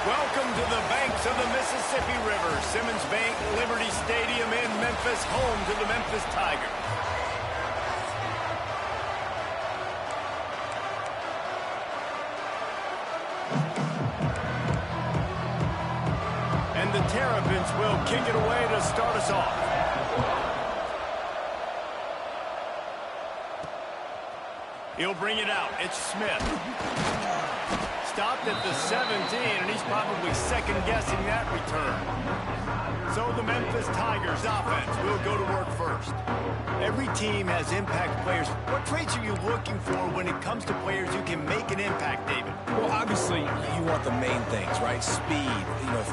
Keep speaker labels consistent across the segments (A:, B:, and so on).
A: Welcome to the banks of the Mississippi River, Simmons Bank Liberty Stadium in Memphis, home to the Memphis Tigers. And the Terrapins will kick it away to start us off. He'll bring it out. It's Smith. Stopped at the 17, and he's probably second-guessing that return. So the Memphis Tigers offense will go to work first. Every team has impact players. What traits are you looking for when it comes to players who can make an impact, David?
B: Well, obviously, you want the main things, right? Speed,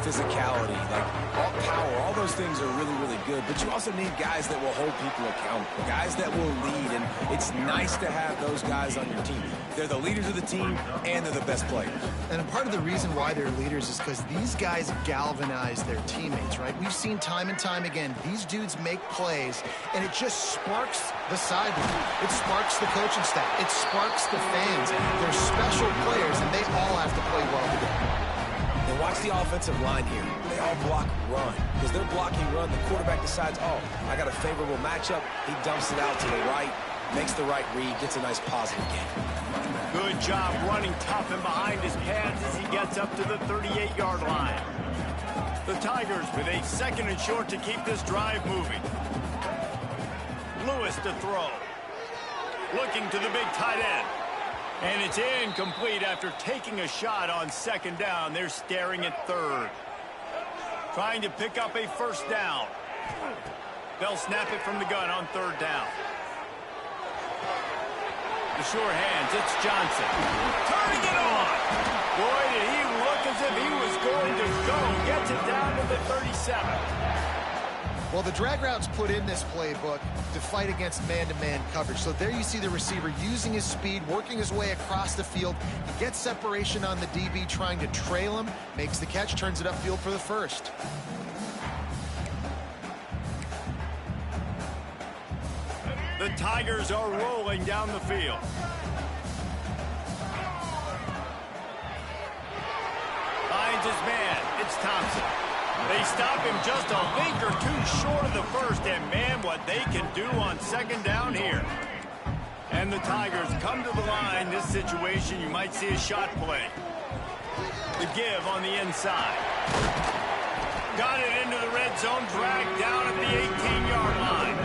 B: physicality, like all power, all those things are really, really good. But you also need guys that will hold people accountable, guys that will lead, and it's nice to have those guys on your team. They're the leaders of the team, and they're the best players.
C: And part of the reason why they're leaders is because these guys galvanize their teammates, right? We've seen time and time again, these dudes make plays, and it just sparks the sideline. It sparks the coaching staff. It sparks the fans. They're special players, and they all have to play well together.
B: And watch the offensive line here. They all block run. Because they're blocking run, the quarterback decides, oh, I got a favorable matchup. He dumps it out to the right, makes the right read, gets a nice positive gain.
A: Good job running tough and behind his pads as he gets up to the 38-yard line. The Tigers with a second and short to keep this drive moving. Lewis to throw. Looking to the big tight end. And it's incomplete after taking a shot on second down. They're staring at third. Trying to pick up a first down. They'll snap it from the gun on third down. The sure hands, it's Johnson. Turning it on. Boy, did he look as if he was going to go. Gets it down to the 37.
C: Well, the drag routes put in this playbook to fight against man-to-man coverage. So there you see the receiver using his speed, working his way across the field. He gets separation on the DB, trying to trail him, makes the catch, turns it upfield for the first.
A: The Tigers are rolling down the field. Finds his man. It's Thompson. They stop him just a link or two short of the first, and man, what they can do on second down here. And the Tigers come to the line. This situation, you might see a shot play. The give on the inside. Got it into the red zone, dragged down at the 18-yard line.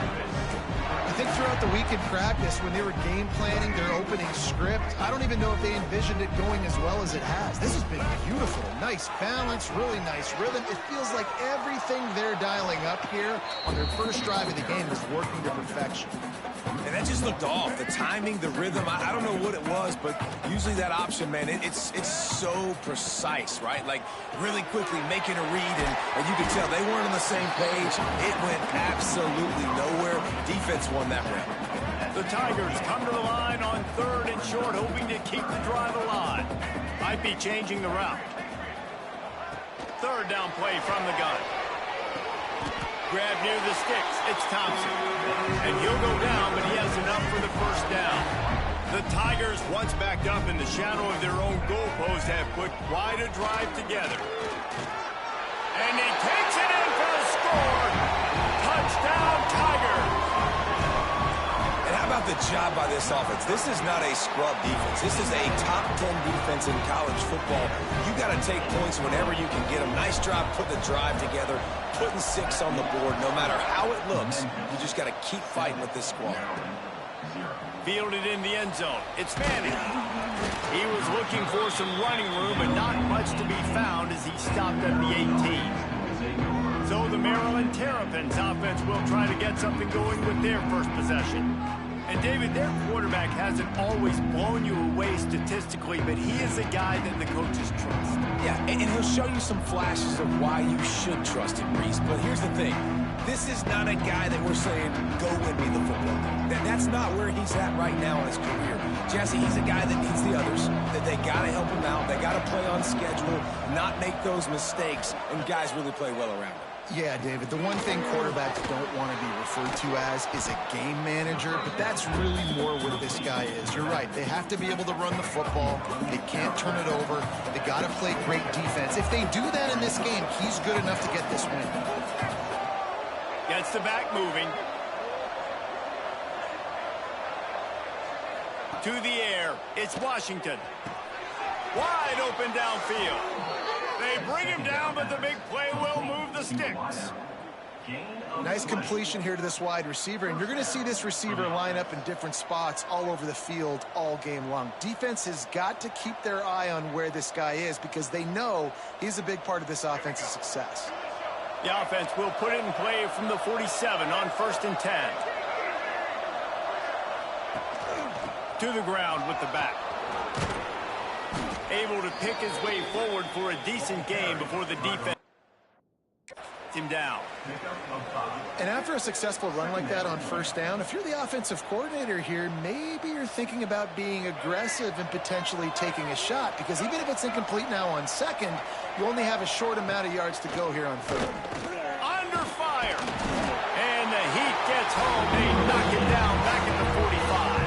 C: I think throughout the week in practice, when they were game planning their opening script, I don't even know if they envisioned it going as well as it has. This has been beautiful. Nice balance, really nice rhythm. It feels like everything they're dialing up here on their first drive of the game is working to perfection.
B: And that just looked off. The timing, the rhythm, I don't know what it was, but usually that option, man, it's so precise, right? Like, really quickly making a read, and you could tell they weren't on the same page. It went absolutely nowhere. Defense won that round.
A: The Tigers come to the line on third and short, hoping to keep the drive alive. Might be changing the route. Third down play from the gun. Grab near the sticks. It's Thompson. And he'll go down, but he has enough for the first down. The Tigers, once backed up in the shadow of their own goalpost, have put quite a drive together. And he takes it in for the score. Touchdown, Tigers.
B: And how about the job by this offense? This is not a scrub defense. This is a top 10 defense in college football. You got to take points whenever you can get them. Nice job putting the drive together, putting 6 on the board. No matter how it looks, you just got to keep fighting with this squad.
A: Fielded in the end zone. It's Manning. He was looking for some running room, but not much to be found as he stopped at the 18. So the Maryland Terrapins offense will try to get something going with their first possession. And David, their quarterback hasn't always blown you away statistically, but he is a guy that the coaches trust.
B: Yeah, and he'll show you some flashes of why you should trust him, Reese. But here's the thing. This is not a guy that we're saying, go win me the football game. That's not where he's at right now in his career. Jesse, he's a guy that needs the others, that they got to help him out. They got to play on schedule, not make those mistakes, and guys really play well around him.
C: Yeah, David, the one thing quarterbacks don't want to be referred to as is a game manager, but that's really more what this guy is. You're right. They have to be able to run the football. They can't turn it over. They got to play great defense. If they do that in this game, he's good enough to get this win.
A: Gets the back moving. To the air. It's Washington. Wide open downfield. They bring him down, but the big play will move the sticks.
C: Nice completion here to this wide receiver, and you're going to see this receiver line up in different spots all over the field all game long. Defense has got to keep their eye on where this guy is because they know he's a big part of this offense's success.
A: The offense will put it in play from the 47 on 1st and 10. To the ground with the back. Able to pick his way forward for a decent game before the defense him down.
C: And after a successful run like that on 1st down, if you're the offensive coordinator here, maybe you're thinking about being aggressive and potentially taking a shot, because even if it's incomplete now on 2nd, you only have a short amount of yards to go here on 3rd.
A: Under fire. And the Heat gets home. They knock it down back at the 45.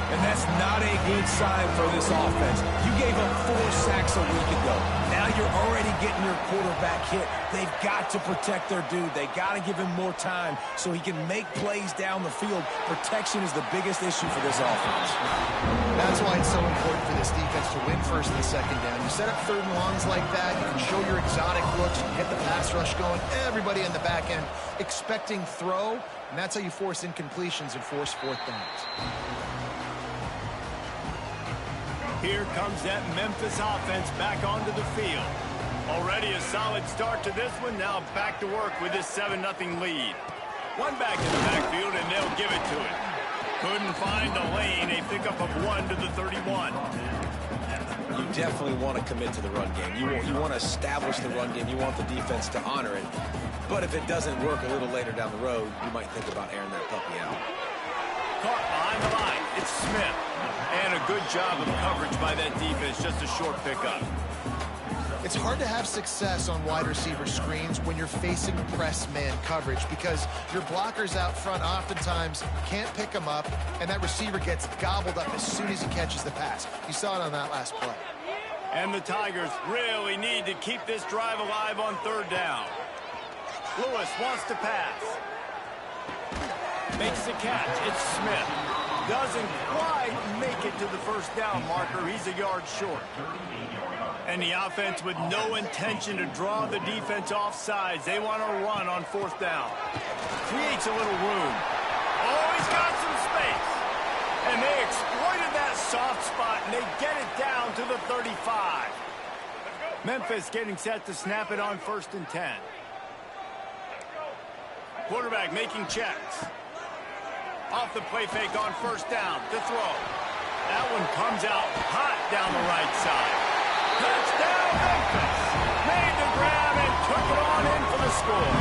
B: And that's not a good sign for this offense. You gave up 4 sacks a week ago. Now you're already getting your quarterback hit. They've got to protect their dude. They got to give him more time so he can make plays down the field. Protection is the biggest issue for this offense.
C: That's why it's so important for this defense to win 1st and 2nd down. You set up 3rd and longs like that. You can show your exotic looks. You can get the pass rush going. Everybody in the back end expecting throw. And that's how you force incompletions and force 4th downs.
A: Here comes that Memphis offense back onto the field. Already a solid start to this one. Now back to work with this 7-0 lead. One back in the backfield, and they'll give it to him. Couldn't find a lane. A pickup of 1 to the 31.
B: You definitely want to commit to the run game. You want to establish the run game. You want the defense to honor it. But if it doesn't work a little later down the road, you might think about airing that puppy out.
A: Caught behind the line. It's Smith. And a good job of coverage by that defense. Just a short pickup.
C: It's hard to have success on wide receiver screens when you're facing press man coverage because your blockers out front oftentimes can't pick them up, and that receiver gets gobbled up as soon as he catches the pass. You saw it on that last play.
A: And the Tigers really need to keep this drive alive on 3rd down. Lewis wants to pass. Makes the catch. It's Smith. Doesn't quite make it to the 1st down marker. He's a yard short. And the offense with no intention to draw the defense off sides. They want to run on 4th down. Creates a little room. Oh, he's got some space. And they exploited that soft spot, and they get it down to the 35. Memphis getting set to snap it on 1st and 10. Quarterback making checks. Off the play fake on 1st down to throw. That one comes out hot down the right side. Touchdown, Memphis. Made the grab and took it on in for the score.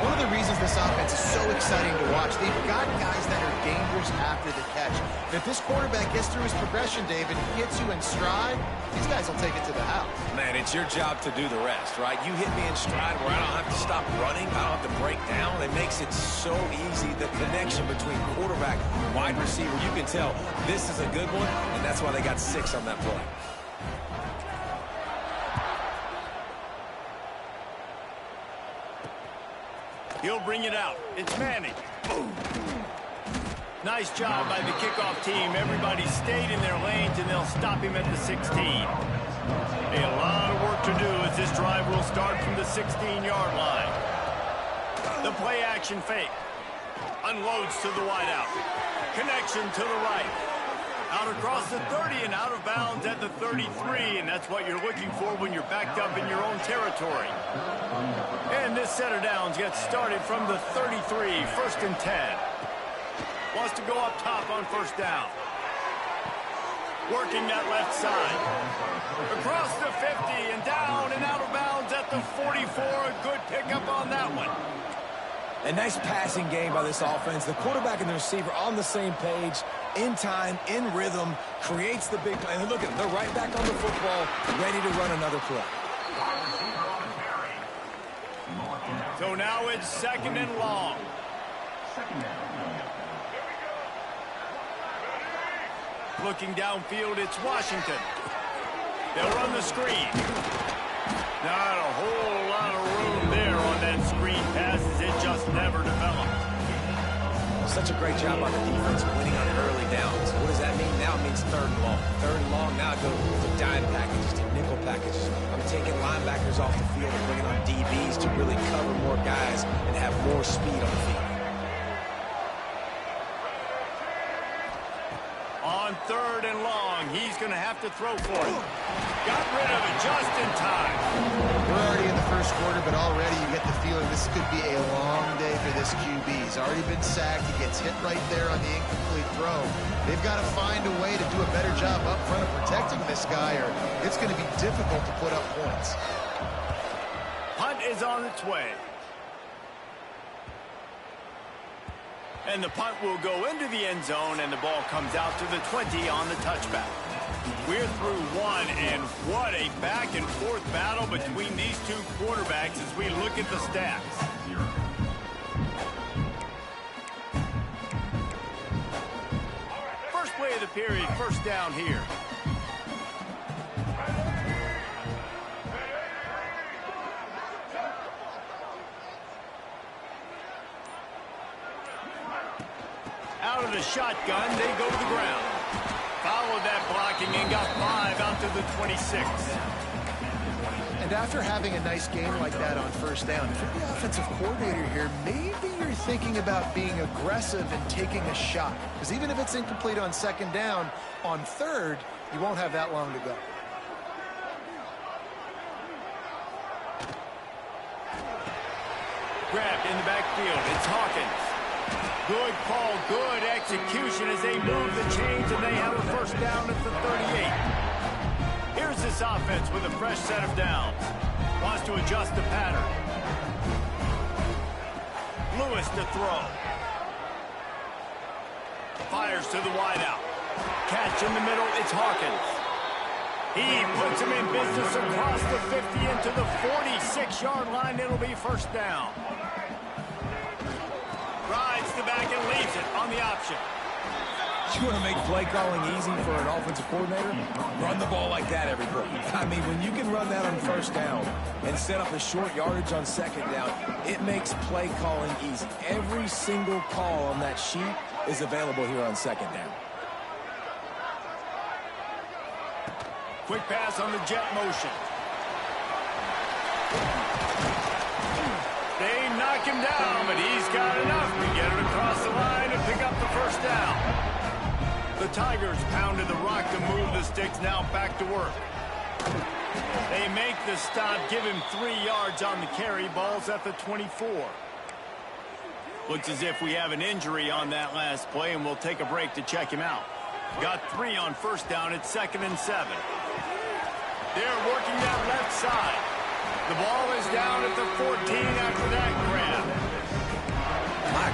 C: one of the reasons this offense is so exciting to watch. They've got guys that are dangerous after the catch. And if this quarterback gets through his progression, David, and hits you in stride, these guys will take it to the house.
B: Man, it's your job to do the rest, right? You hit me in stride where I don't have to stop running, I don't have to break down. It makes it so easy. The connection between quarterback and wide receiver, you can tell this is a good one, and that's why they got 6 on that play.
A: He'll bring it out. It's Manning. Boom. Nice job by the kickoff team. Everybody stayed in their lanes, and they'll stop him at the 16. A lot of work to do as this drive will start from the 16-yard line. The play action fake. Unloads to the wideout. Connection to the right. Out across the 30 and out of bounds at the 33, and that's what you're looking for when you're backed up in your own territory. And this set of downs gets started from the 33, 1st and 10. Wants to go up top on 1st down. Working that left side. Across the 50 and down and out of bounds at the 44. A good pickup on that one.
B: A nice passing game by this offense. The quarterback and the receiver on the same page, in time, in rhythm, creates the big play. And look at them, they're right back on the football, ready to run another play.
A: So now it's 2nd and long. Looking downfield, it's Washington. They'll run the screen. Not a whole lot of room there on that screen pass as it just never developed.
B: Such a great job by the defense winning on early downs. What does that mean? Now it means 3rd and long. 3rd and long, now it goes to dime packages, to nickel packages. I'm taking linebackers off the field and bringing on DBs to really cover more guys and have more speed on the field.
A: On 3rd and long, he's going to have to throw for it. Got rid of it just in time.
C: We're already in the 1st quarter, but already you get the feeling this could be a long day for this QB. He's already been sacked. He gets hit right there on the incomplete throw. They've got to find a way to do a better job up front of protecting this guy, or it's going to be difficult to put up points.
A: Punt is on its way. And the punt will go into the end zone, and the ball comes out to the 20 on the touchback. We're through one, and what a back-and-forth battle between these two quarterbacks as we look at the stats. First play of the period, 1st down here. Out of the shotgun, they go to the ground. Followed that blocking and got 5 out to the 26.
C: And after having a nice game like that on 1st down, if you're the offensive coordinator here, maybe you're thinking about being aggressive and taking a shot. Because even if it's incomplete on 2nd down, on 3rd, you won't have that long to go.
A: Grabbed in the backfield. It's Hawkins. Good call, good execution as they move the chains, and they have a 1st down at the 38. Here's this offense with a fresh set of downs. Wants to adjust the pattern. Lewis to throw. Fires to the wideout. Catch in the middle, it's Hawkins. He puts him in business across the 50 into the 46-yard line. It'll be 1st down. Rides the back and leaves it on the option.
B: You want to make play calling easy for an offensive coordinator? Run the ball like that every play. I mean, when you can run that on 1st down and set up a short yardage on 2nd down, it makes play calling easy. Every single call on that sheet is available here on 2nd down.
A: Quick pass on the jet motion. They knock him down, but he's got enough to get it across the line and pick up the 1st down. The Tigers pounded the rock to move the sticks, now back to work. They make the stop, give him 3 yards on the carry. Ball's at the 24. Looks as if we have an injury on that last play, and we'll take a break to check him out. Got 3 on 1st down at 2nd and 7. They're working that left side. The ball is down at the 14 after that grab.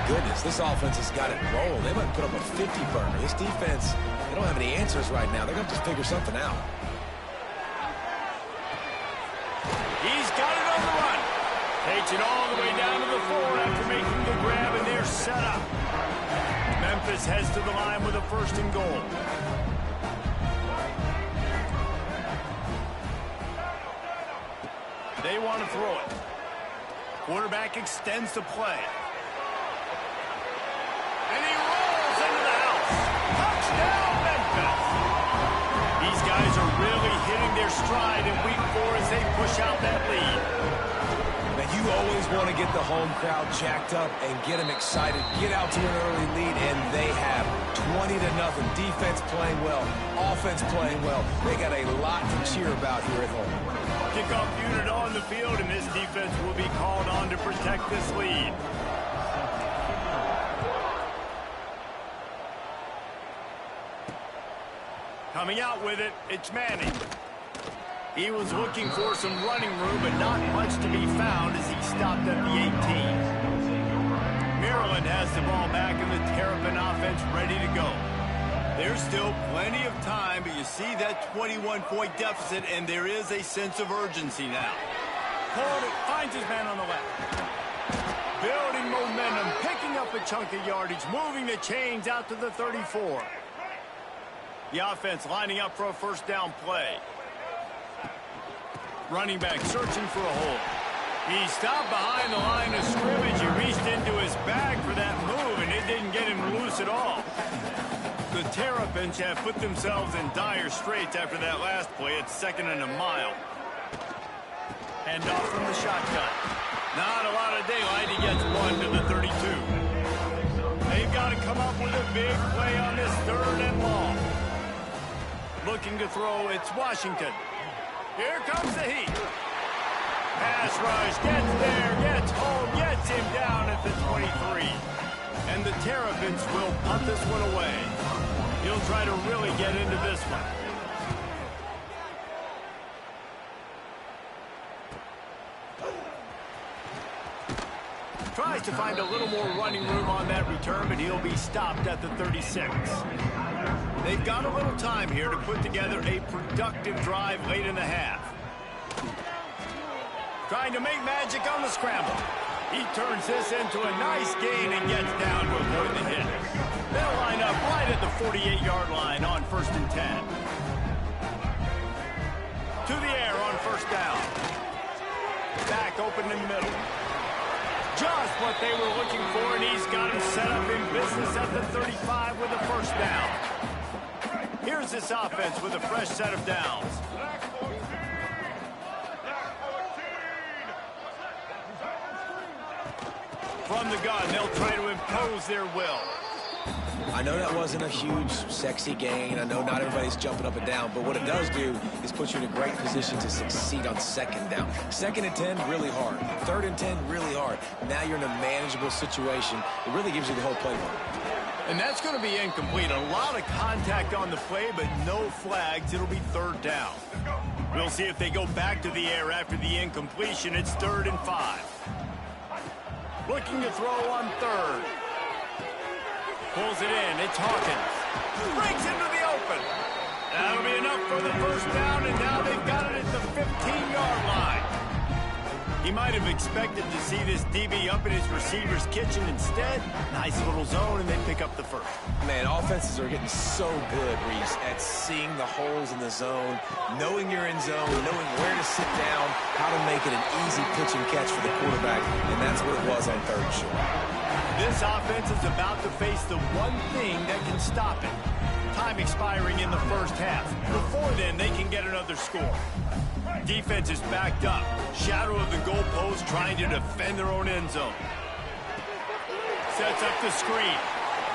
B: goodness, this offense has got it rolling. They might put up a 50-burner. This defense, they don't have any answers right now. They're going to have to figure something out.
A: He's got it on the run. Takes it all the way down to the 4 after making the grab, and they're set up. Memphis heads to the line with a 1st and goal. They want to throw it. Quarterback extends the play. And he rolls into the house. Touchdown, Memphis. These guys are really hitting their stride in week 4 as they push out that lead.
B: Now, you always want to get the home crowd jacked up and get them excited. Get out to an early lead, and they have 20-0. Defense playing well. Offense playing well. They got a lot to cheer about here at home.
A: Kickoff unit on the field, and this defense will be called on to protect this lead. Coming out with it, it's Manning. He was looking for some running room, but not much to be found as he stopped at the 18. Maryland has the ball back, and the Terrapin offense ready to go. There's still plenty of time, but you see that 21-point deficit, and there is a sense of urgency now. Hold it, finds his man on the left. Building momentum, picking up a chunk of yardage, moving the chains out to the 34. The offense lining up for a 1st down play. Running back searching for a hole. He stopped behind the line of scrimmage. He reached into his bag for that move, and it didn't get him loose at all. The Terrapins have put themselves in dire straits after that last play. It's 2nd and a mile. Hand off from the shotgun. Not a lot of daylight. He gets 1 to the 32. They've got to come up with a big play on this 3rd and long. Looking to throw, it's Washington. Here comes the heat. Pass rush, gets there, gets home, gets him down at the 23. And the Terrapins will punt this one away. He'll try to really get into this one. Tries to find a little more running room on that return, but he'll be stopped at the 36. They've got a little time here to put together a productive drive late in the half. Trying to make magic on the scramble. He turns this into a nice gain and gets down to avoid the hit. They'll line up right at the 48-yard line on 1st and 10. To the air on 1st down. Back open in the middle. Just what they were looking for, and he's got him set up in business at the 35 with a 1st down. Here's this offense with a fresh set of downs. From the gun, they'll try to impose their will.
B: I know that wasn't a huge, sexy gain. I know not everybody's jumping up and down, but what it does do is put you in a great position to succeed on 2nd down. 2nd and 10, really hard. 3rd and 10, really hard. Now you're in a manageable situation. It really gives you the whole playbook.
A: And that's going to be incomplete. A lot of contact on the play, but no flags. It'll be 3rd down. We'll see if they go back to the air after the incompletion. It's 3rd and 5. Looking to throw on 3rd. Pulls it in. It's Hawkins. Breaks into the open. That'll be enough for the 1st down, and now they've got it at the 15-yard line. He might have expected to see this DB up in his receiver's kitchen. Instead, nice little zone, and they pick up the 1st.
B: Man, offenses are getting so good, Reese, at seeing the holes in the zone, knowing you're in zone, knowing where to sit down, how to make it an easy pitch and catch for the quarterback, and that's what it was on 3rd and short.
A: This offense is about to face the one thing that can stop it. Time expiring in the 1st half. Before then, they can get another score. Defense is backed up. Shadow of the goalpost trying to defend their own end zone. Sets up the screen.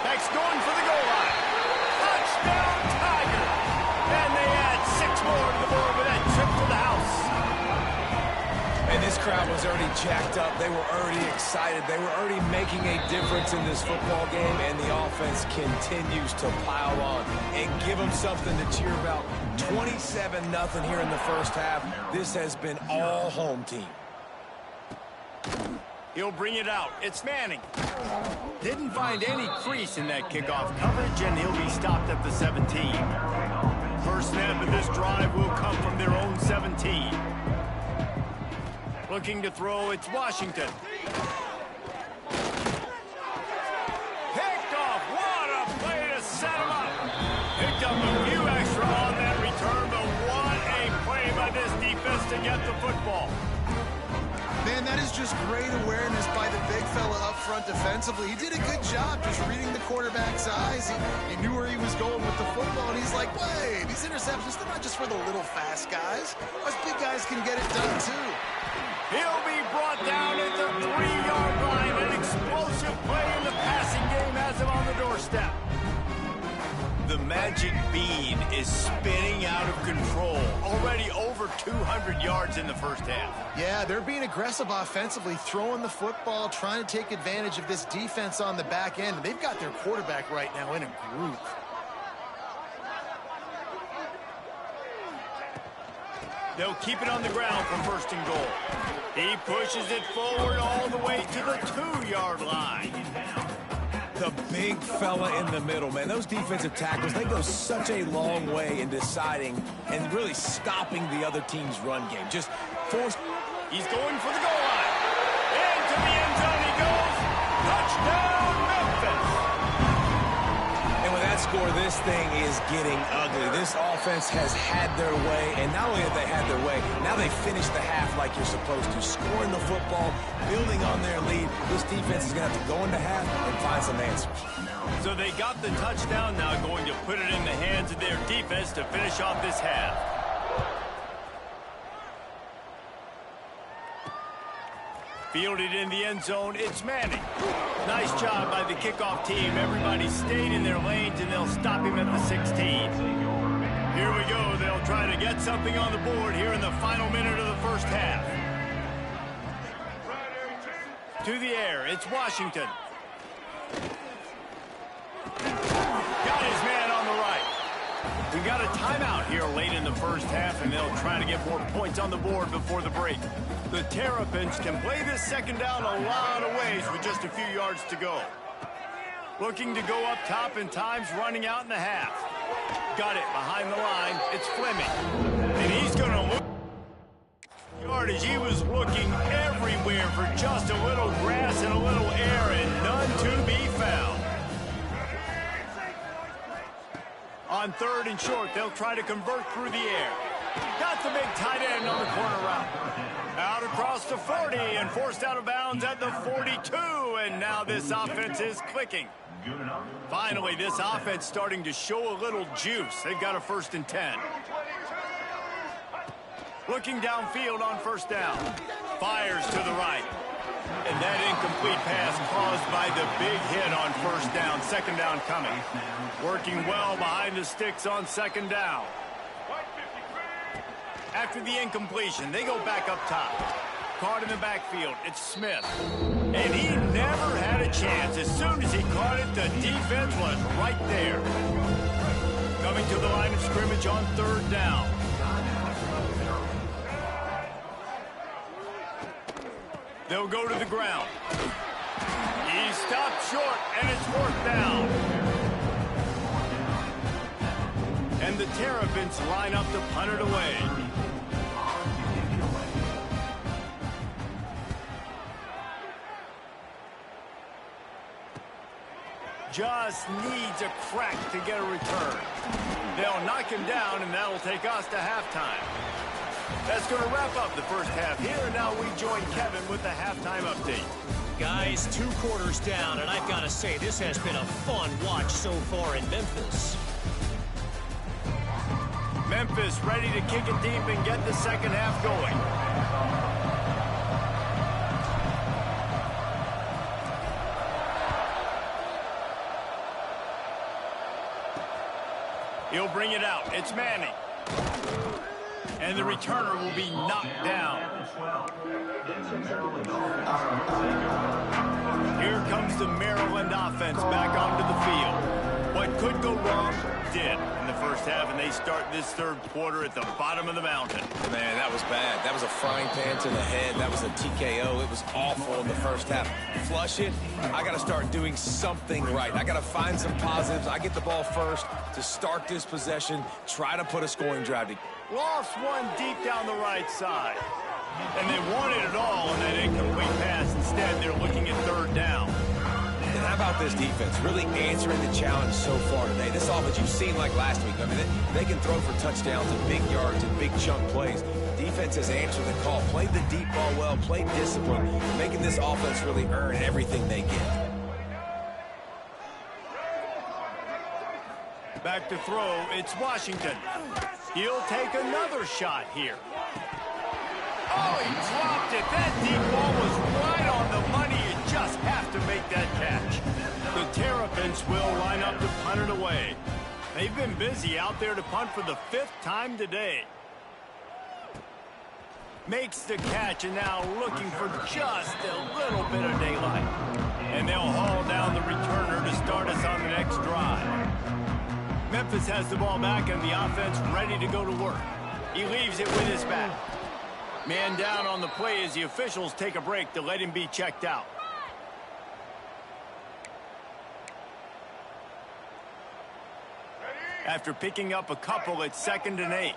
A: Beck's going for the goal line. Touchdown, Tiger! And they add 6 more to the board with that trip to the house.
B: And this crowd was already jacked up. They were already excited. They were already making a difference in this football game, and the offense continues to pile on and give them something to cheer about. 27-0 here in the 1st half. This has been all home team.
A: He'll bring it out. It's Manning. Didn't find any crease in that kickoff coverage, and he'll be stopped at the 17. First snap of this drive will come from their own 17. Looking to throw, it's Washington. Picked off. What a play to set him up. Picked up a few extra on that return, but what a play by this defense to get the football.
C: Man, that is just great awareness by the big fella up front defensively. He did a good job just reading the quarterback's eyes. He knew where he was going with the football, and he's like, wait, these interceptions, they're not just for the little fast guys. Us big guys can get it done, too.
A: He'll be brought down at the 3-yard line. An explosive play in the passing game has him on the doorstep. The magic bean is spinning out of control. Already over 200 yards in the first half.
C: Yeah, they're being aggressive offensively, throwing the football, trying to take advantage of this defense on the back end. They've got their quarterback right now in a groove.
A: They'll keep it on the ground for first and goal. He pushes it forward all the way to the 2-yard line.
B: The big fella in the middle, man. Those defensive tackles, they go such a long way in deciding and really stopping the other team's run game. Just force.
A: He's going for the goal line. Into the end zone he goes. Touchdown, Memphis.
B: And with that score, this thing is getting ugly. This offense has had their way, and not only have they had their way, now they finish the half like you're supposed to, scoring the football, building on their lead. This defense is going to have to go into half and find some answers.
A: So they got the touchdown, now going to put it in the hands of their defense to finish off this half. Fielded in the end zone, it's Manning. Nice job by the kickoff team. Everybody stayed in their lanes, and they'll stop him at the 16. Here we go. They'll try to get something on the board here in the final minute of the first half. To the air, it's Washington. Got his man on the right. We got a timeout here late in the first half, and they'll try to get more points on the board before the break. The Terrapins can play this second down a lot of ways with just a few yards to go. Looking to go up top, and time's running out in the half. Got it behind the line. It's Fleming. And he's going to look yardage. He was looking everywhere for just a little grass and a little air, and none to be found. On third and short, they'll try to convert through the air. Got the big tight end on the corner route. Out across the 40 and forced out of bounds at the 42. And now this offense is clicking. Finally, this offense starting to show a little juice. They've got a 1st and 10. Looking downfield on first down. Fires to the right. And that incomplete pass caused by the big hit on first down. Second down coming. Working well behind the sticks on second down. After the incompletion, they go back up top. Caught in the backfield, it's Smith. And he never had a chance. As soon as he caught it, the defense was right there. Coming to the line of scrimmage on third down. They'll go to the ground. He stopped short, and it's 4th down. And the Terrapins line up to punt it away. Just needs a crack to get a return. They'll knock him down, and that'll take us to halftime. That's going to wrap up the first half here, and now we join Kevin with the halftime update.
D: Guys, 2 quarters down, and I've got to say, this has been a fun watch so far in Memphis.
A: Memphis ready to kick it deep and get the second half going. He'll bring it out. It's Manning. And the returner will be knocked down. Here comes the Maryland offense back onto the field. What could go wrong did in the first half, and they start this third quarter at the bottom of the mountain.
B: Man, that was bad. That was a frying pan to the head. That was a TKO. It was awful in the first half. Flush it. I got to start doing something right. I got to find some positives. I get the ball first to start this possession, try to put a scoring drive.
A: Lost one deep down the right side. And they wanted it all on that incomplete pass. Instead, they're looking at third down.
B: And how about this defense really answering the challenge so far today? This offense you've seen like last week. I mean, they can throw for touchdowns and big yards and big chunk plays. Defense has answered the call, played the deep ball well, played discipline, making this offense really earn everything they get.
A: Back to throw, it's Washington. He'll take another shot here. Oh, he dropped it. That deep ball was right on the money. You just have to make that catch. The Terrapins will line up to punt it away. They've been busy out there to punt for the 5th time today. Makes the catch, and now looking for just a little bit of daylight. And they'll haul down the returner to start us on the next drive. Memphis has the ball back, and the offense ready to go to work. He leaves it with his back. Man down on the play as the officials take a break to let him be checked out. After picking up a couple, it's 2nd and 8.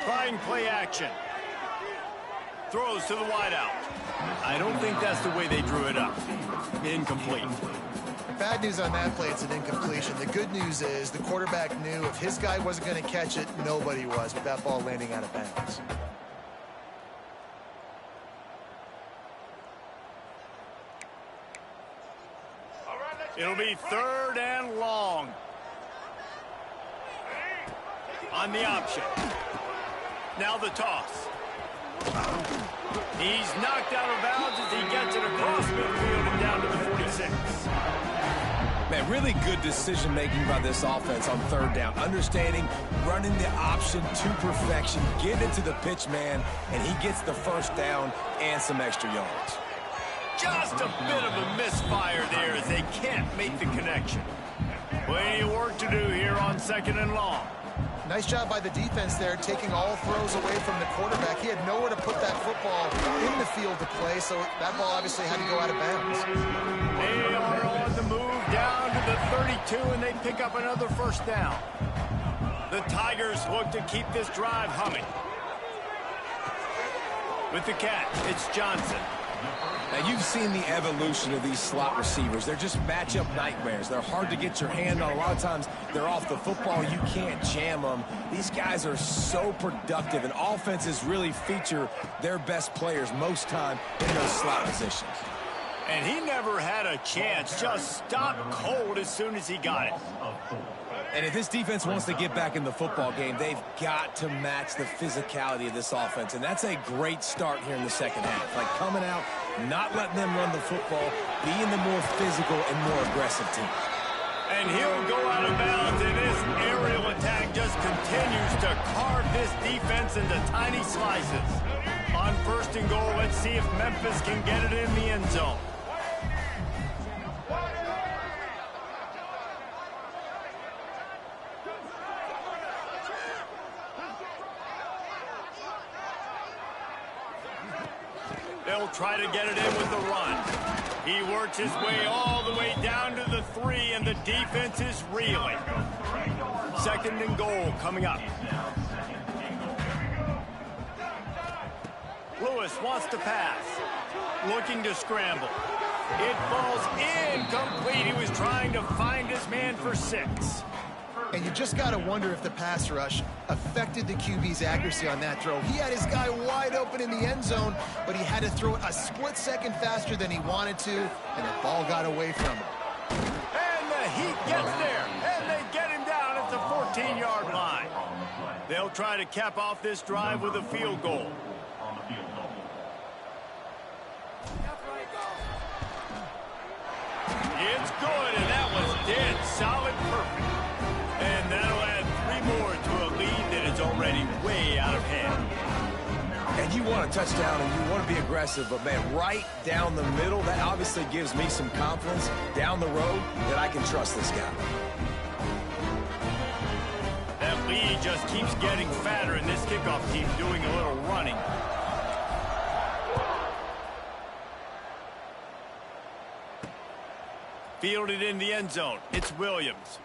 A: Trying play action. Throws to the wideout. I don't think that's the way they drew it up. Incomplete.
C: Bad news on that play, it's an incompletion. The good news is the quarterback knew if his guy wasn't going to catch it, nobody was, with that ball landing out of bounds.
A: It'll be 3rd and long. On the option. Now the toss. He's knocked out of bounds as he gets it across midfield and down to the 46.
B: Man, really good decision-making by this offense on 3rd down. Understanding, running the option to perfection, getting it to the pitch man, and he gets the 1st down and some extra yards.
A: Just a bit of a misfire there as they can't make the connection. Plenty of work to do here on 2nd and long.
C: Nice job by the defense there, taking all throws away from the quarterback. He had nowhere to put that football in the field to play, so that ball obviously had to go out of bounds.
A: They are on the move down to the 32, and they pick up another 1st down. The Tigers look to keep this drive humming. With the catch, it's Johnson.
B: Now, you've seen the evolution of these slot receivers. They're just matchup nightmares. They're hard to get your hand on. A lot of times, they're off the football. You can't jam them. These guys are so productive, and offenses really feature their best players most time in those slot positions.
A: And he never had a chance. Just stopped cold as soon as he got it.
B: And if this defense wants to get back in the football game, they've got to match the physicality of this offense. And that's a great start here in the 2nd half. Like coming out, not letting them run the football, being the more physical and more aggressive team.
A: And he'll go out of bounds, and this aerial attack just continues to carve this defense into tiny slices. On 1st and goal, let's see if Memphis can get it in the end zone. They'll try to get it in with the run. He works his way all the way down to the 3, and the defense is reeling. 2nd and goal coming up. Lewis wants to pass. Looking to scramble. It falls incomplete. He was trying to find his man for 6.
C: And you just got to wonder if the pass rush affected the QB's accuracy on that throw. He had his guy wide open in the end zone, but he had to throw it a split second faster than he wanted to, and the ball got away from him.
A: And the Heat gets there, and they get him down at the 14-yard line. They'll try to cap off this drive with a field goal. It's good, and that was dead solid perfect. And that'll add 3 more to a lead that is already way out of hand.
B: Man, you want a touchdown and you want to be aggressive, but, man, right down the middle, that obviously gives me some confidence down the road that I can trust this guy.
A: That lead just keeps getting fatter, and this kickoff team doing a little running. Fielded in the end zone. It's Williams.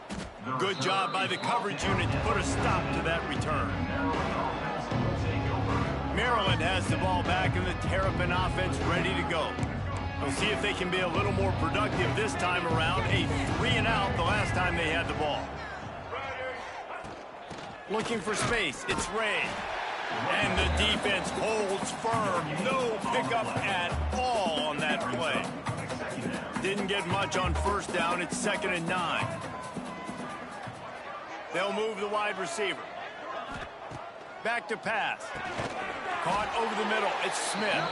A: Good job by the coverage unit to put a stop to that return. Maryland has the ball back and the Terrapin offense ready to go. We'll see if they can be a little more productive this time around. A 3-and-out the last time they had the ball. Looking for space. It's Ray. And the defense holds firm. No pickup at all on that play. Didn't get much on first down. It's 2nd and 9. They'll move the wide receiver. Back to pass. Caught over the middle. It's Smith.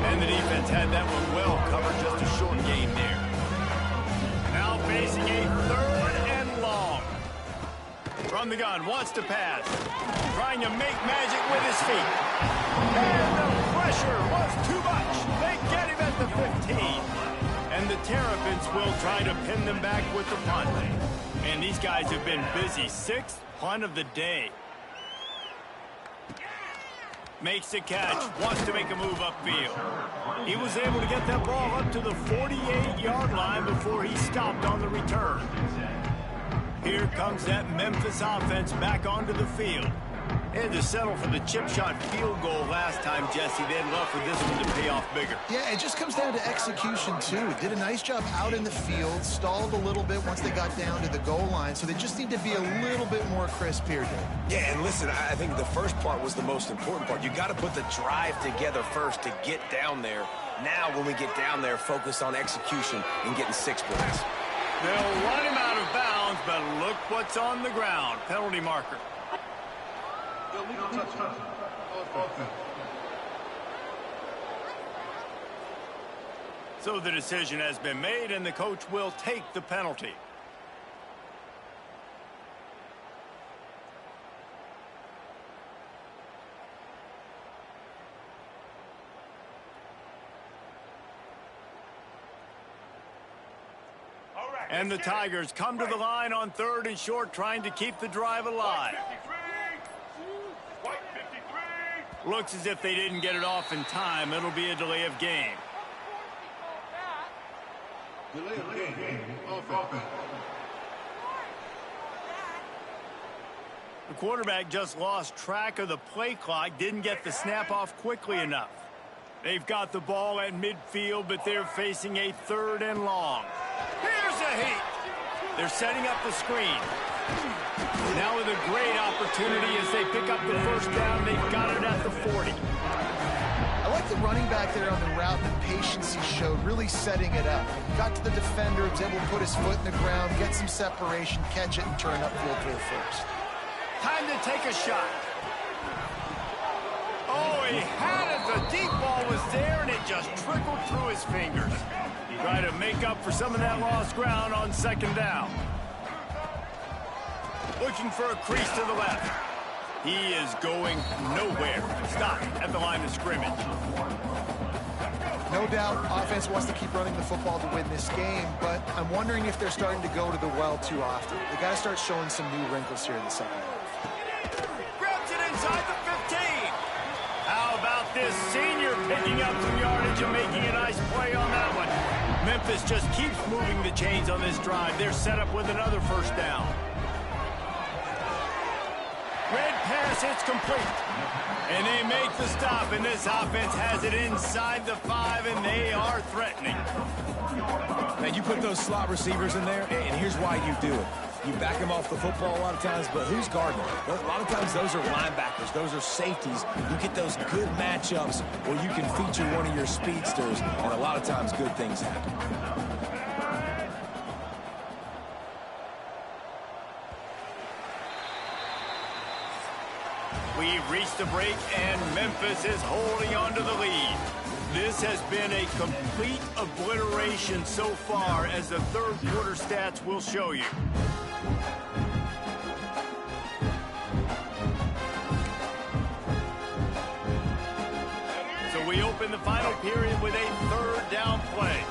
A: And the defense had that one well covered. Just a short game there. Now facing a 3rd and long. From the gun. Wants to pass. Trying to make magic with his feet. And the pressure was too much. They get him at the 15. And the Terrapins will try to pin them back with the punt. And these guys have been busy. 6th punt of the day. Makes the catch. Wants to make a move upfield. He was able to get that ball up to the 48-yard line before he stopped on the return. Here comes that Memphis offense back onto the field. They had to settle for the chip shot field goal last time, Jesse. They'd love for this one to pay off bigger.
C: Yeah, it just comes down to execution, too. Did a nice job out in the field, stalled a little bit once they got down to the goal line, so they just need to be a little bit more crisp here, Dave.
B: Yeah, and listen, I think the first part was the most important part. You got to put the drive together first to get down there. Now, when we get down there, focus on execution and getting 6 points.
A: They'll run him out of bounds, but look what's on the ground. Penalty marker. So the decision has been made, and the coach will take the penalty. And the Tigers come to the line on 3rd and short, trying to keep the drive alive. Looks as if they didn't get it off in time. It'll be a delay of game. The quarterback just lost track of the play clock, didn't get the snap off quickly enough. They've got the ball at midfield, but they're facing a 3rd and long. Here's a heat. They're setting up the screen. Now with a great opportunity as they pick up the first down. They've got it at the 40.
C: I like the running back there on the route and the patience he showed, really setting it up. Got to the defender, was able to put his foot in the ground, get some separation, catch it, and turn upfield for a first.
A: Time to take a shot. Oh, he had it. The deep ball was there, and it just trickled through his fingers. Try to make up for some of that lost ground on 2nd down. Looking for a crease to the left. He is going nowhere. Stop at the line of scrimmage.
C: No doubt, offense wants to keep running the football to win this game, but I'm wondering if they're starting to go to the well too often. They got to start showing some new wrinkles here in the second half.
A: Grabs it inside the 15. How about this senior picking up some yardage and making a nice play on that one? Memphis just keeps moving the chains on this drive. They're set up with another first down. Red pass hits complete. And they make the stop, and this offense has it inside the 5, and they are threatening.
B: Man, you put those slot receivers in there, and here's why you do it. You back them off the football a lot of times, but who's guarding them? A lot of times those are linebackers. Those are safeties. You get those good matchups where you can feature one of your speedsters, and a lot of times good things happen.
A: We've reached the break, and Memphis is holding on to the lead. This has been a complete obliteration so far, as the 3rd quarter stats will show you. we open the final period with a third down play.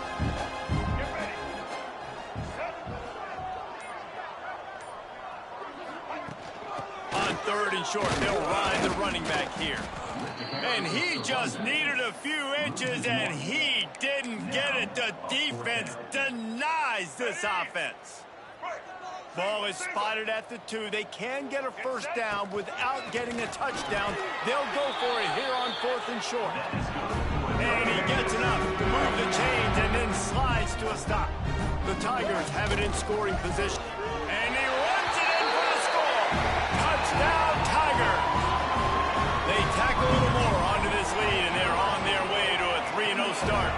A: On third and short, they'll ride the running back here. And he just needed a few inches, and he didn't get it. The defense denies this offense. Ball is spotted at the 2. They can get a first down without getting a touchdown. They'll go for it here on fourth and short. And he gets enough to move the chains and then slides to a stop. The Tigers have it in scoring position. And he runs it in for the score. Touchdown, Tigers. They tack a little more onto this lead, and they're on their way to a 3-0 start.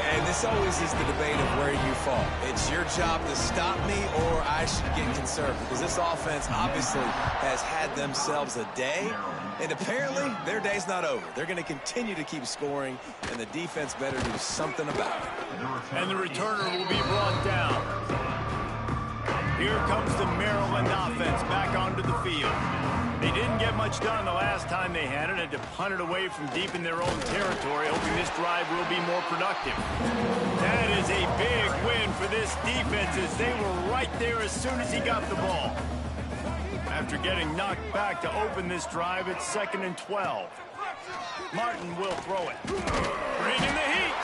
B: And this always is the debate of where you fall. It's your job to stop me, or I should get conservative, because this offense obviously has had themselves a day, and apparently their day's not over. They're going to continue to keep scoring, and the defense better do something about it.
A: And the returner will be brought down. Here comes the Maryland offense back onto the field. They didn't get much done the last time they had it. Had to punt it away from deep in their own territory, hoping this drive will be more productive. That is a big win for this defense, as they were right there as soon as he got the ball. After getting knocked back to open this drive, it's 2nd and 12. Martin will throw it. Bringing the heat.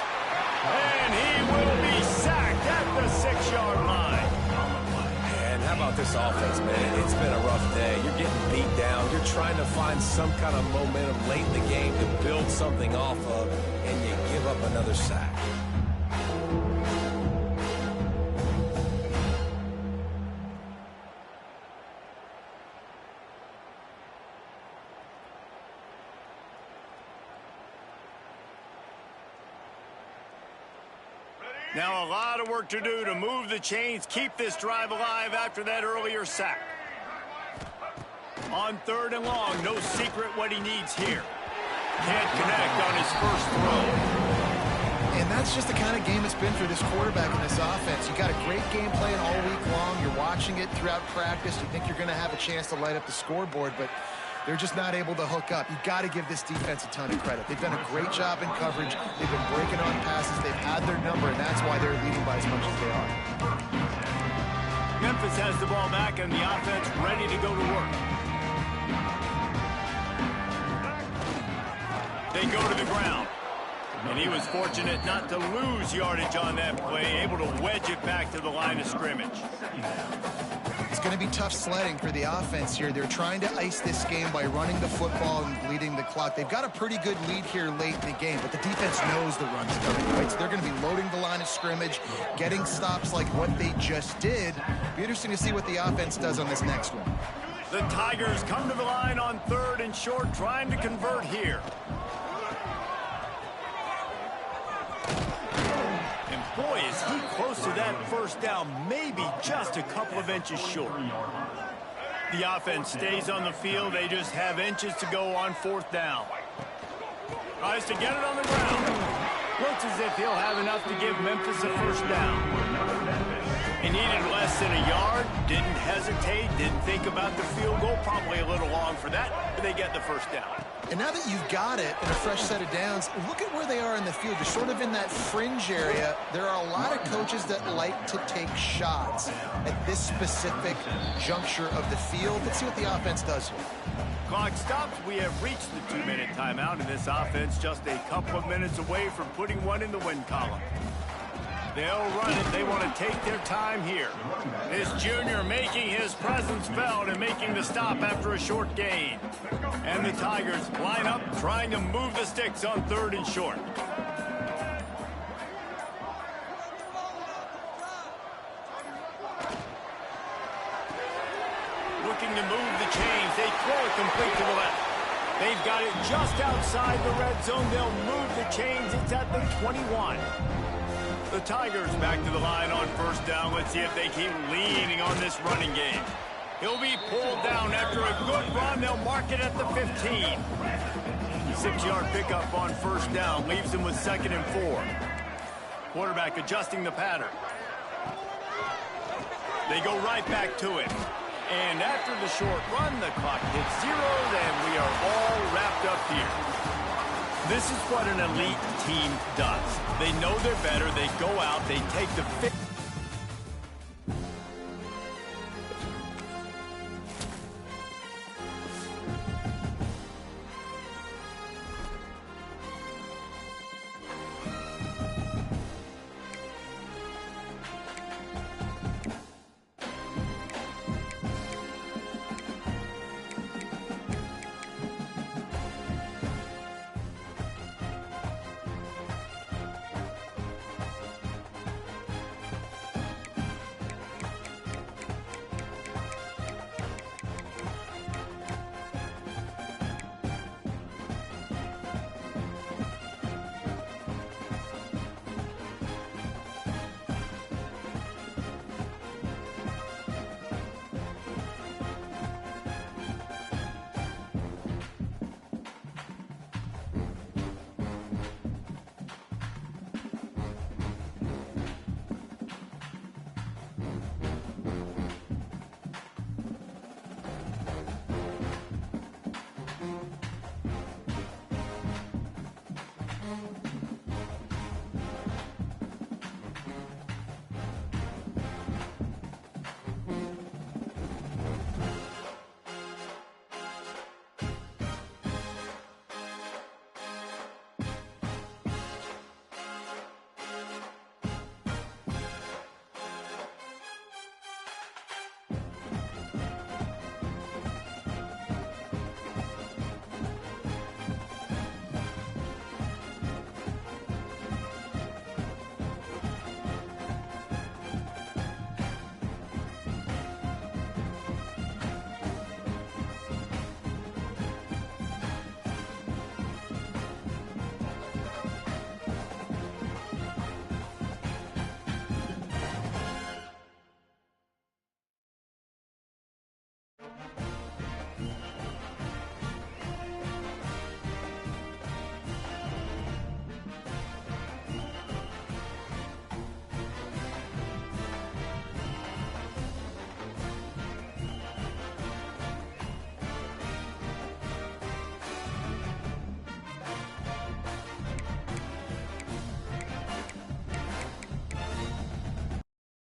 A: And he will be sacked at the 6-yard line.
B: How about this offense, man? It's been a rough day. You're getting beat down. You're trying to find some kind of momentum late in the game to build something off of, and you give up another sack.
A: Now a lot of work to do to move the chains, keep this drive alive after that earlier sack. On 3rd and long, no secret what he needs here. Can't connect on his first throw.
C: And that's just the kind of game it's been for this quarterback in this offense. You got a great game plan all week long. You're watching it throughout practice. You think you're going to have a chance to light up the scoreboard, but they're just not able to hook up. You got to give this defense a ton of credit. They've done a great job in coverage. They've been breaking on passes. They've had their number, and that's why they're leading by as much as they are.
A: Memphis has the ball back, and the offense ready to go to work. They go to the ground. And he was fortunate not to lose yardage on that play, able to wedge it back to the line of scrimmage.
C: It's going to be tough sledding for the offense here. They're trying to ice this game by running the football and bleeding the clock. They've got a pretty good lead here late in the game, but the defense knows the run's coming, right? So they're going to be loading the line of scrimmage, getting stops like what they just did. Be interesting to see what the offense does on this next one.
A: The Tigers come to the line on 3rd and short, trying to convert here. Boy, is he close to that first down, maybe just a couple of inches short. The offense stays on the field. They just have inches to go on 4th down. Tries to get it on the ground. Looks as if he'll have enough to give Memphis a first down. He needed less than a yard, didn't hesitate, didn't think about the field goal. Probably a little long for that, but they get the first down.
C: And now that you've got it in a fresh set of downs, look at where they are in the field. They're sort of in that fringe area. There are a lot of coaches that like to take shots at this specific juncture of the field. Let's see what the offense does here.
A: Clock stops. We have reached the 2-minute timeout, and this offense just a couple of minutes away from putting one in the win column. They'll run it. They want to take their time here. This junior making his presence felt and making the stop after a short gain. And the Tigers line up, trying to move the sticks on 3rd and short. Looking to move the chains. They throw it complete to the left. They've got it just outside the red zone. They'll move the chains. It's at the 21. The Tigers back to the line on 1st down. Let's see if they keep leaning on this running game. He'll be pulled down after a good run. They'll mark it at the 15. 6-yard pickup on 1st down leaves him with 2nd and 4. Quarterback adjusting the pattern. They go right back to it. And after the short run, the clock hits 0, and we are all wrapped up here. This is what an elite team does. They know they're better. They go out. They take the fit.